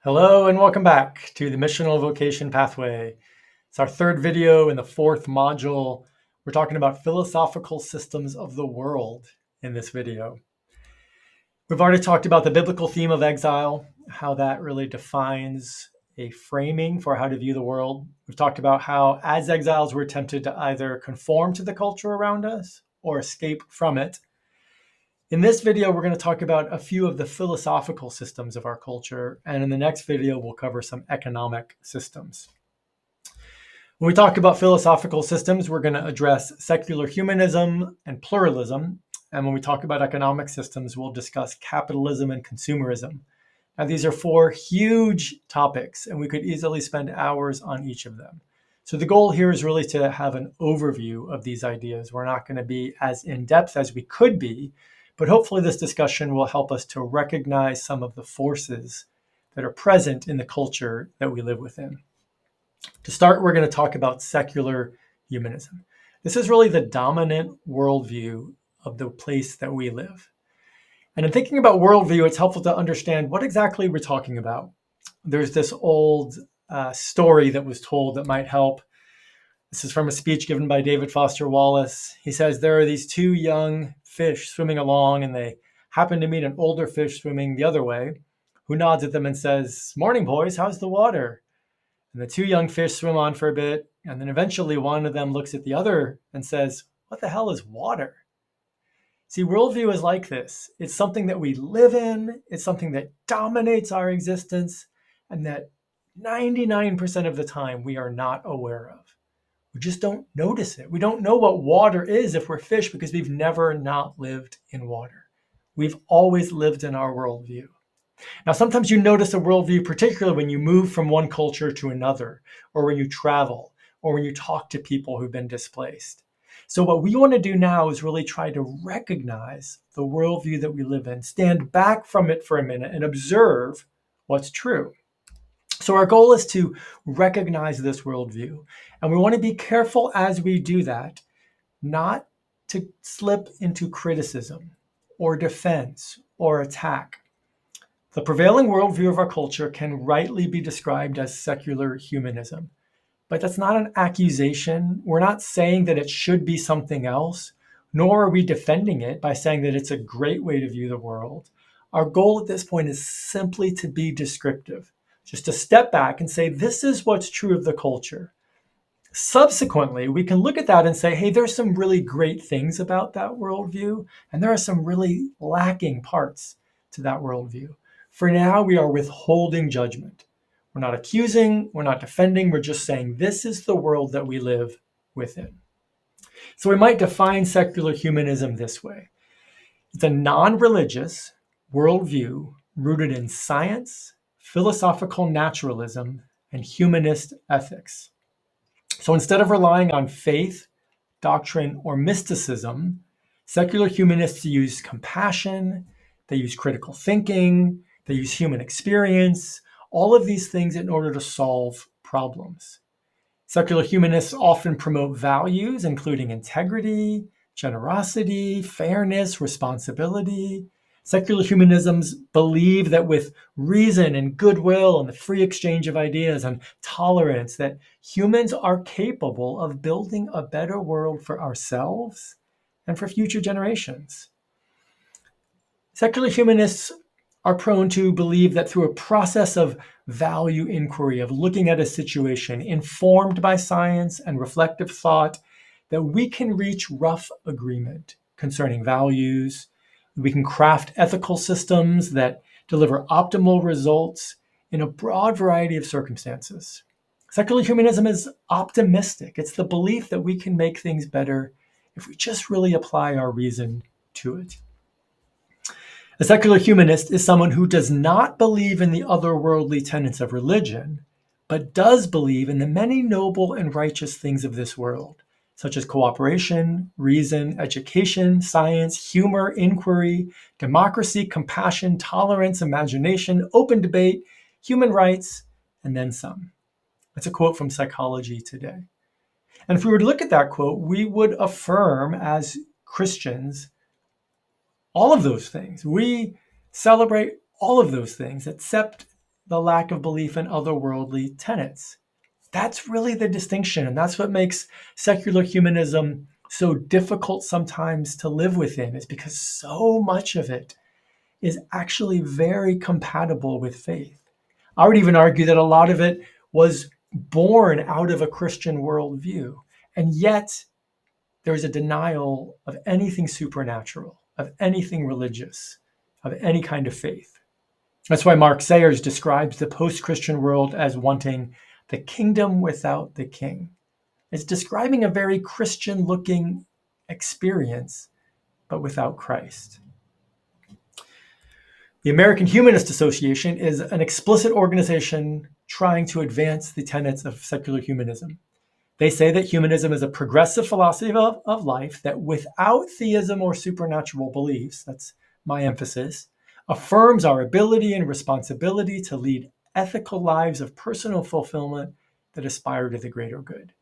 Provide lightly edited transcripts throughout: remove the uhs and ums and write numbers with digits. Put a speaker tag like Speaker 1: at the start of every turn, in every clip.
Speaker 1: Hello and welcome back to the Missional Vocation Pathway. It's our third video in the fourth module. We're talking about philosophical systems of the world in this video. We've already talked about the biblical theme of exile, how that really defines a framing for how to view the world. We've talked about how as exiles we're tempted to either conform to the culture around us or escape from it. In this video, we're going to talk about a few of the philosophical systems of our culture, and in the next video, we'll cover some economic systems. When we talk about philosophical systems, we're going to address secular humanism and pluralism, and when we talk about economic systems, we'll discuss capitalism and consumerism. Now, these are four huge topics, and we could easily spend hours on each of them. So the goal here is really to have an overview of these ideas. We're not going to be as in-depth as we could be, but hopefully this discussion will help us to recognize some of the forces that are present in the culture that we live within. To start, we're going to talk about secular humanism. This is really the dominant worldview of the place that we live. And in thinking about worldview, it's helpful to understand what exactly we're talking about. There's this old story that was told that might help. This is from a speech given by David Foster Wallace. He says, there are these two young fish swimming along, and they happen to meet an older fish swimming the other way, who nods at them and says, "Morning, boys, how's the water?" And the two young fish swim on for a bit, and then eventually one of them looks at the other and says, "What the hell is water?" See, worldview is like this. It's something that we live in, it's something that dominates our existence, and that 99% of the time we are not aware of. We just don't notice it. We don't know what water is if we're fish because we've never not lived in water. We've always lived in our worldview. Now, sometimes you notice a worldview, particularly when you move from one culture to another, or when you travel, or when you talk to people who've been displaced. So what we want to do now is really try to recognize the worldview that we live in, stand back from it for a minute and observe what's true. So our goal is to recognize this worldview, and we want to be careful as we do that, not to slip into criticism or defense or attack. The prevailing worldview of our culture can rightly be described as secular humanism, but that's not an accusation. We're not saying that it should be something else, nor are we defending it by saying that it's a great way to view the world. Our goal at this point is simply to be descriptive. Just to step back and say, this is what's true of the culture. Subsequently, we can look at that and say, hey, there's some really great things about that worldview, and there are some really lacking parts to that worldview. For now, we are withholding judgment. We're not accusing, we're not defending, we're just saying this is the world that we live within. So we might define secular humanism this way. It's a non-religious worldview rooted in science, philosophical naturalism, and humanist ethics. So instead of relying on faith, doctrine, or mysticism, secular humanists use compassion, they use critical thinking, they use human experience, all of these things in order to solve problems. Secular humanists often promote values including integrity, generosity, fairness, responsibility. Secular humanisms believe that with reason and goodwill and the free exchange of ideas and tolerance, that humans are capable of building a better world for ourselves and for future generations. Secular humanists are prone to believe that through a process of value inquiry, of looking at a situation informed by science and reflective thought, that we can reach rough agreement concerning values. We can craft ethical systems that deliver optimal results in a broad variety of circumstances. Secular humanism is optimistic. It's the belief that we can make things better if we just really apply our reason to it. A secular humanist is someone who does not believe in the otherworldly tenets of religion, but does believe in the many noble and righteous things of this world, such as cooperation, reason, education, science, humor, inquiry, democracy, compassion, tolerance, imagination, open debate, human rights, and then some. That's a quote from Psychology Today. And if we were to look at that quote, we would affirm as Christians all of those things. We celebrate all of those things, except the lack of belief in otherworldly tenets. That's really the distinction, and that's what makes secular humanism so difficult sometimes to live within, is because so much of it is actually very compatible with faith. I would even argue that a lot of it was born out of a Christian worldview, and yet there's a denial of anything supernatural, of anything religious, of any kind of faith. That's why Mark Sayers describes the post-Christian world as wanting the kingdom without the king. It's describing a very Christian-looking experience, but without Christ. The American Humanist Association is an explicit organization trying to advance the tenets of secular humanism. They say that humanism is a progressive philosophy of life that, without theism or supernatural beliefs, that's my emphasis, affirms our ability and responsibility to lead ethical lives of personal fulfillment that aspire to the greater good.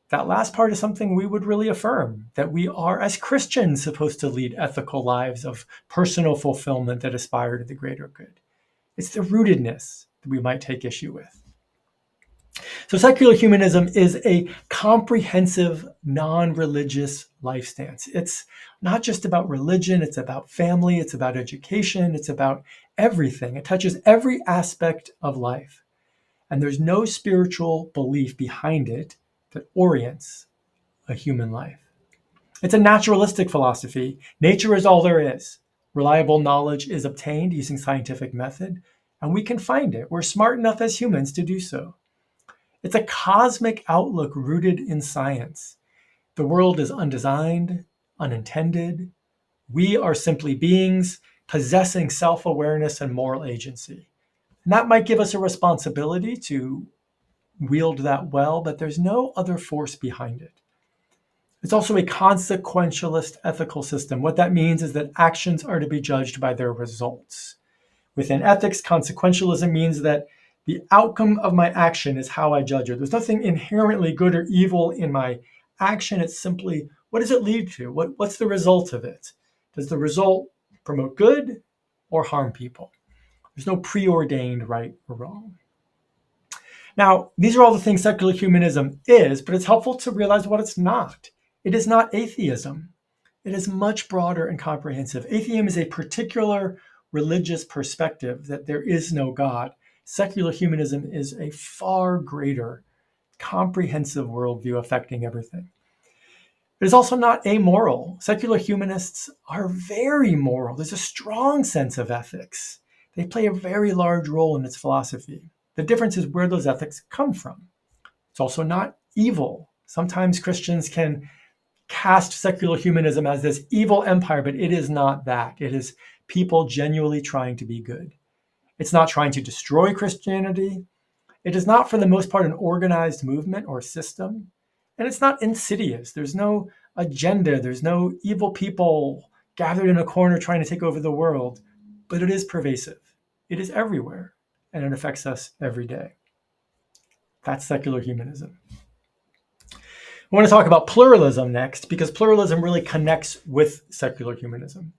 Speaker 1: That last part is something we would really affirm, that we are, as Christians, supposed to lead ethical lives of personal fulfillment that aspire to the greater good. It's the rootedness that we might take issue with. So secular humanism is a comprehensive, non-religious life stance. It's not just about religion, it's about family, it's about education, it's about everything. It touches every aspect of life. And there's no spiritual belief behind it that orients a human life. It's a naturalistic philosophy. Nature is all there is. Reliable knowledge is obtained using scientific method, and we can find it. We're smart enough as humans to do so. It's a cosmic outlook rooted in science. The world is undesigned, unintended. We are simply beings possessing self-awareness and moral agency. And that might give us a responsibility to wield that well, but there's no other force behind it. It's also a consequentialist ethical system. What that means is that actions are to be judged by their results. Within ethics, consequentialism means that the outcome of my action is how I judge it. There's nothing inherently good or evil in my action. It's simply, what does it lead to? What's the result of it? Does the result promote good or harm people? There's no preordained right or wrong. Now, these are all the things secular humanism is, but it's helpful to realize what it's not. It is not atheism. It is much broader and comprehensive. Atheism is a particular religious perspective that there is no God. Secular humanism is a far greater, comprehensive worldview affecting everything. It is also not amoral. Secular humanists are very moral. There's a strong sense of ethics. They play a very large role in its philosophy. The difference is where those ethics come from. It's also not evil. Sometimes Christians can cast secular humanism as this evil empire, but it is not that. It is people genuinely trying to be good. It's not trying to destroy Christianity. It is not, for the most part, an organized movement or system. And it's not insidious. There's no agenda. There's no evil people gathered in a corner trying to take over the world. But it is pervasive. It is everywhere. And it affects us every day. That's secular humanism. I want to talk about pluralism next, because pluralism really connects with secular humanism.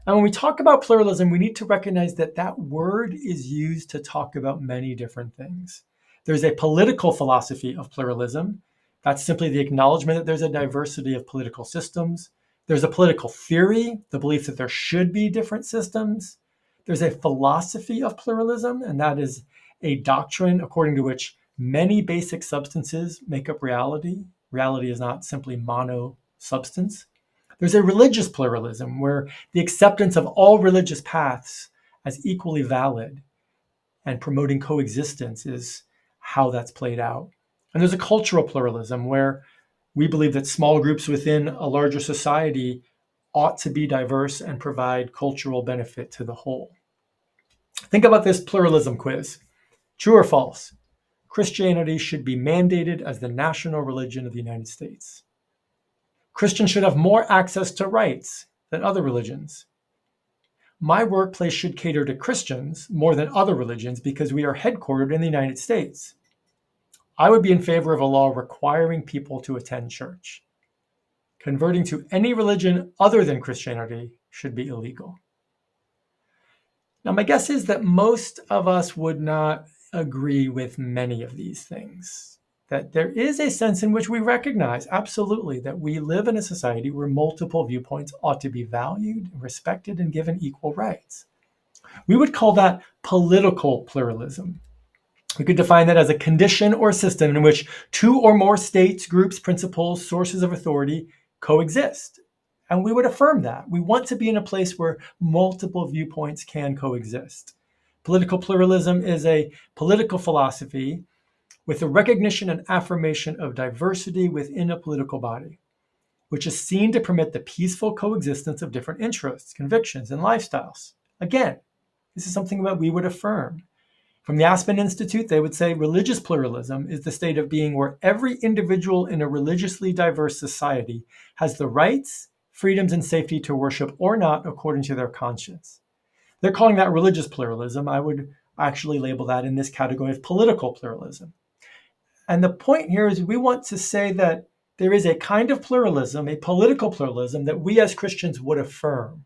Speaker 1: And when we talk about pluralism, we need to recognize that that word is used to talk about many different things. There's a political philosophy of pluralism. That's simply the acknowledgement that there's a diversity of political systems. There's a political theory, the belief that there should be different systems. There's a philosophy of pluralism, and that is a doctrine according to which many basic substances make up reality. Reality is not simply mono-substance. There's a religious pluralism where the acceptance of all religious paths as equally valid and promoting coexistence is how that's played out. And there's a cultural pluralism where we believe that small groups within a larger society ought to be diverse and provide cultural benefit to the whole. Think about this pluralism quiz. True or false? Christianity should be mandated as the national religion of the United States. Christians should have more access to rights than other religions. My workplace should cater to Christians more than other religions because we are headquartered in the United States. I would be in favor of a law requiring people to attend church. Converting to any religion other than Christianity should be illegal. Now, my guess is that most of us would not agree with many of these things. That there is a sense in which we recognize, absolutely, that we live in a society where multiple viewpoints ought to be valued, respected, and given equal rights. We would call that political pluralism. We could define that as a condition or system in which two or more states, groups, principles, sources of authority coexist. And we would affirm that. We want to be in a place where multiple viewpoints can coexist. Political pluralism is a political philosophy with the recognition and affirmation of diversity within a political body, which is seen to permit the peaceful coexistence of different interests, convictions, and lifestyles. Again, this is something that we would affirm. From the Aspen Institute, they would say religious pluralism is the state of being where every individual in a religiously diverse society has the rights, freedoms, and safety to worship or not according to their conscience. They're calling that religious pluralism. I would actually label that in this category of political pluralism. And the point here is we want to say that there is a kind of pluralism, a political pluralism, that we as Christians would affirm.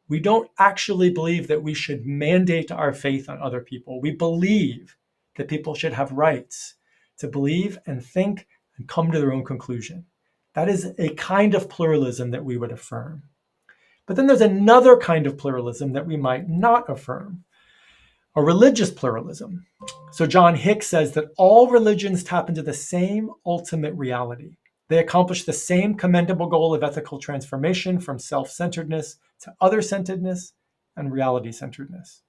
Speaker 1: We don't actually believe that we should mandate our faith on other people. We believe that people should have rights to believe and think and come to their own conclusion. That is a kind of pluralism that we would affirm. But then there's another kind of pluralism that we might not affirm, a religious pluralism. So John Hicks says that all religions tap into the same ultimate reality. They accomplish the same commendable goal of ethical transformation from self-centeredness to other-centeredness and reality-centeredness.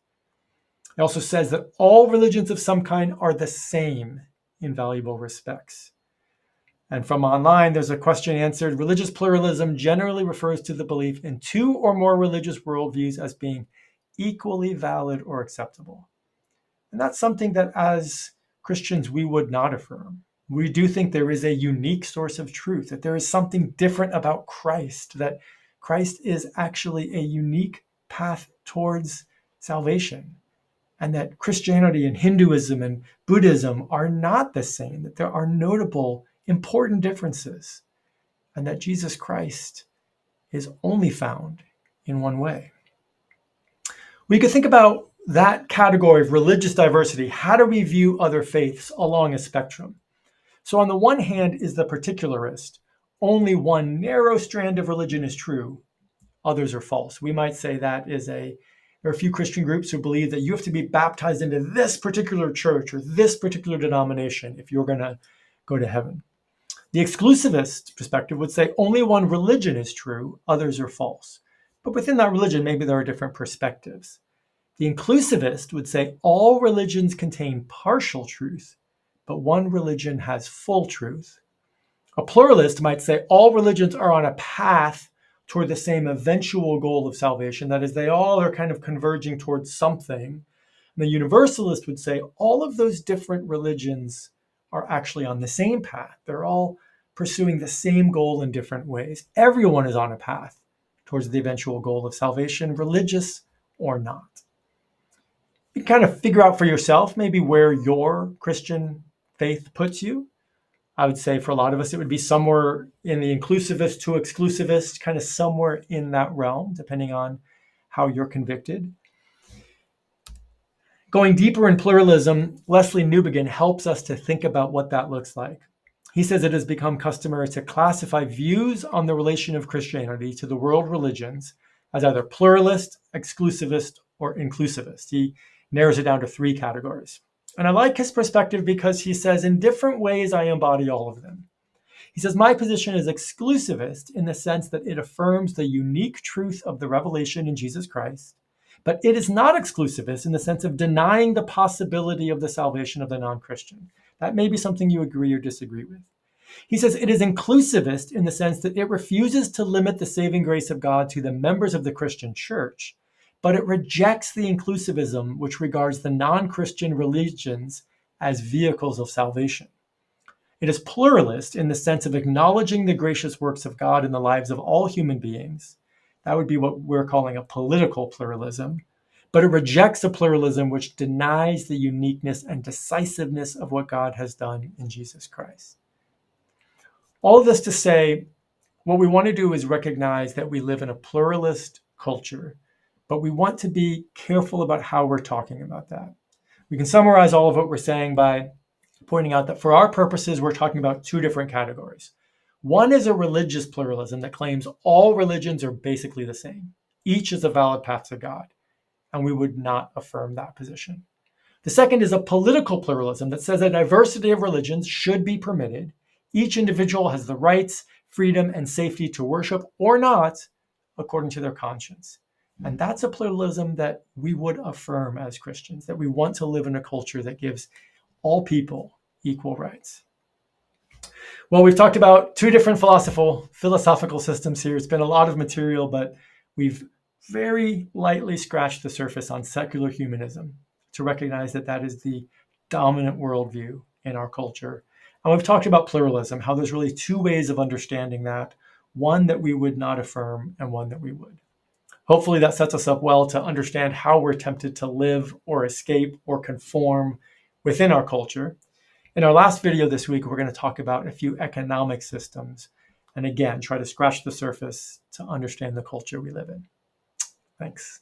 Speaker 1: He also says that all religions of some kind are the same in valuable respects. And from online, there's a question answered. Religious pluralism generally refers to the belief in two or more religious worldviews as being equally valid or acceptable. And that's something that as Christians, we would not affirm. We do think there is a unique source of truth, that there is something different about Christ, that Christ is actually a unique path towards salvation, and that Christianity and Hinduism and Buddhism are not the same, that there are notable, important differences, and that Jesus Christ is only found in one way. We could think about that category of religious diversity. How do we view other faiths along a spectrum? So on the one hand is the particularist. Only one narrow strand of religion is true. Others are false. We might say that there are a few Christian groups who believe that you have to be baptized into this particular church or this particular denomination if you're going to go to heaven. The exclusivist perspective would say only one religion is true, others are false. But within that religion, maybe there are different perspectives. The inclusivist would say all religions contain partial truth, but one religion has full truth. A pluralist might say all religions are on a path toward the same eventual goal of salvation. That is, they all are kind of converging towards something. And the universalist would say all of those different religions are actually on the same path. They're all pursuing the same goal in different ways. Everyone is on a path towards the eventual goal of salvation, religious or not. You can kind of figure out for yourself maybe where your Christian faith puts you. I would say for a lot of us, it would be somewhere in the inclusivist to exclusivist, kind of somewhere in that realm, depending on how you're convicted. Going deeper in pluralism, Leslie Newbigin helps us to think about what that looks like. He says it has become customary to classify views on the relation of Christianity to the world religions as either pluralist, exclusivist, or inclusivist. He narrows it down to three categories. And I like his perspective because he says, in different ways, I embody all of them. He says, my position is exclusivist in the sense that it affirms the unique truth of the revelation in Jesus Christ, but it is not exclusivist in the sense of denying the possibility of the salvation of the non-Christian. That may be something you agree or disagree with. He says it is inclusivist in the sense that it refuses to limit the saving grace of God to the members of the Christian church, but it rejects the inclusivism which regards the non-Christian religions as vehicles of salvation. It is pluralist in the sense of acknowledging the gracious works of God in the lives of all human beings. That would be what we're calling a political pluralism, but it rejects a pluralism which denies the uniqueness and decisiveness of what God has done in Jesus Christ. All of this to say, what we want to do is recognize that we live in a pluralist culture but we want to be careful about how we're talking about that. We can summarize all of what we're saying by pointing out that for our purposes, we're talking about two different categories. One is a religious pluralism that claims all religions are basically the same. Each is a valid path to God, and we would not affirm that position. The second is a political pluralism that says a diversity of religions should be permitted. Each individual has the rights, freedom, and safety to worship or not according to their conscience. And that's a pluralism that we would affirm as Christians, that we want to live in a culture that gives all people equal rights. Well, we've talked about two different philosophical systems here. It's been a lot of material, but we've very lightly scratched the surface on secular humanism to recognize that that is the dominant worldview in our culture. And we've talked about pluralism, how there's really two ways of understanding that, one that we would not affirm and one that we would. Hopefully that sets us up well to understand how we're tempted to live or escape or conform within our culture. In our last video this week, we're going to talk about a few economic systems and again, try to scratch the surface to understand the culture we live in. Thanks.